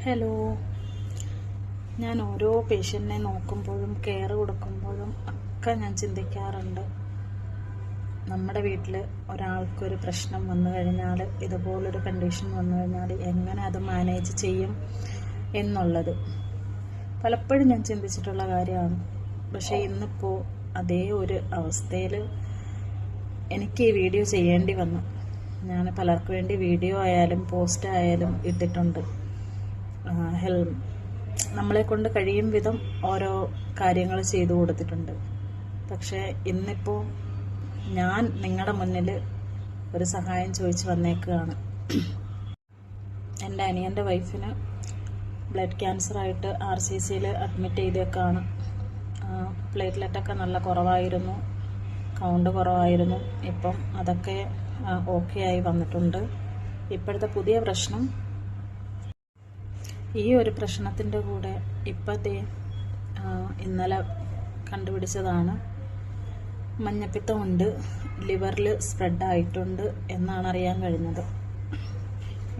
Hello. ഞാൻ ഓരോ പേഷ്യൻറ്റിനെ നോക്കുമ്പോഴും കെയർ കൊടുക്കുമ്പോഴും ഒക്കെ ഞാൻ ചിന്തിക്കാറുണ്ട്, നമ്മുടെ വീട്ടിൽ ഒരാൾക്കൊരു പ്രശ്നം വന്നു കഴിഞ്ഞാൽ, ഇതുപോലൊരു കണ്ടീഷൻ വന്നു കഴിഞ്ഞാൽ എങ്ങനെ അത് മാനേജ് ചെയ്യും എന്നുള്ളത് പലപ്പോഴും ഞാൻ ചിന്തിച്ചിട്ടുള്ള കാര്യമാണ്. പക്ഷേ ഇന്നിപ്പോൾ അതേ ഒരു അവസ്ഥയിൽ എനിക്ക് ഈ വീഡിയോ ചെയ്യേണ്ടി വന്നു. ഞാൻ പലർക്കു വേണ്ടി വീഡിയോ ആയാലും പോസ്റ്റ് ആയാലും ഇട്ടിട്ടുണ്ട്. നമ്മളെ കൊണ്ട് കഴിയും വിധം ഓരോ കാര്യങ്ങൾ ചെയ്തു കൊടുത്തിട്ടുണ്ട്. പക്ഷേ ഇന്നിപ്പോൾ ഞാൻ നിങ്ങളുടെ മുന്നിൽ ഒരു സഹായം ചോദിച്ച് വന്നേക്കുകയാണ്. എൻ്റെ അനിയൻ്റെ വൈഫിന് ബ്ലഡ് ക്യാൻസറായിട്ട് RCCയിൽ അഡ്മിറ്റ് ചെയ്തേക്കാണ്. പ്ലേറ്റ്ലെറ്റൊക്കെ നല്ല കുറവായിരുന്നു, കൗണ്ട് കുറവായിരുന്നു. ഇപ്പം അതൊക്കെ ഓക്കെ ആയി വന്നിട്ടുണ്ട്. ഇപ്പോഴത്തെ പുതിയ പ്രശ്നം, ഈ ഒരു പ്രശ്നത്തിൻ്റെ കൂടെ ഇപ്പോഴത്തെ ഇന്നലെ കണ്ടുപിടിച്ചതാണ് മഞ്ഞപ്പിത്തമുണ്ട്, ലിവറിൽ സ്പ്രെഡായിട്ടുണ്ട് എന്നാണ് അറിയാൻ കഴിഞ്ഞത്.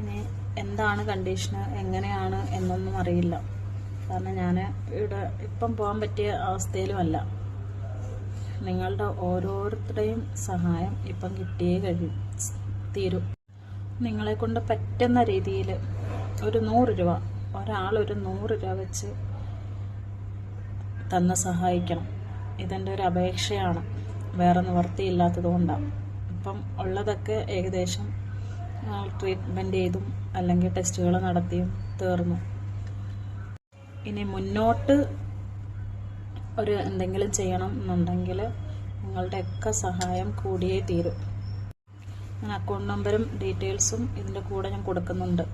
ഇനി എന്താണ് കണ്ടീഷന്, എങ്ങനെയാണ് എന്നൊന്നും അറിയില്ല. കാരണം ഞാൻ ഇവിടെ ഇപ്പം പോകാൻ പറ്റിയ അവസ്ഥയിലുമല്ല. നിങ്ങളുടെ ഓരോരുത്തരുടെയും സഹായം ഇപ്പം കിട്ടിയേ തീരും. നിങ്ങളെ കൊണ്ട് പറ്റുന്ന രീതിയിൽ ഒരു 100 രൂപ, ഒരാളൊരു 100 രൂപ വെച്ച് തന്ന് സഹായിക്കണം. ഇതെൻ്റെ ഒരു അപേക്ഷയാണ്, വേറെ നിവർത്തിയില്ലാത്തത് കൊണ്ടാണ്. ഇപ്പം ഉള്ളതൊക്കെ ഏകദേശം ട്രീറ്റ്മെൻറ്റ് ചെയ്തും അല്ലെങ്കിൽ ടെസ്റ്റുകൾ നടത്തിയും തീർന്നു. ഇനി മുന്നോട്ട് ഒരു എന്തെങ്കിലും ചെയ്യണം എന്നുണ്ടെങ്കിൽ നിങ്ങളുടെയൊക്കെ സഹായം കൂടിയേ തീരും. ഞാൻ അക്കൗണ്ട് നമ്പറും ഡീറ്റെയിൽസും ഇതിൻ്റെ കൂടെ ഞാൻ കൊടുക്കുന്നുണ്ട്.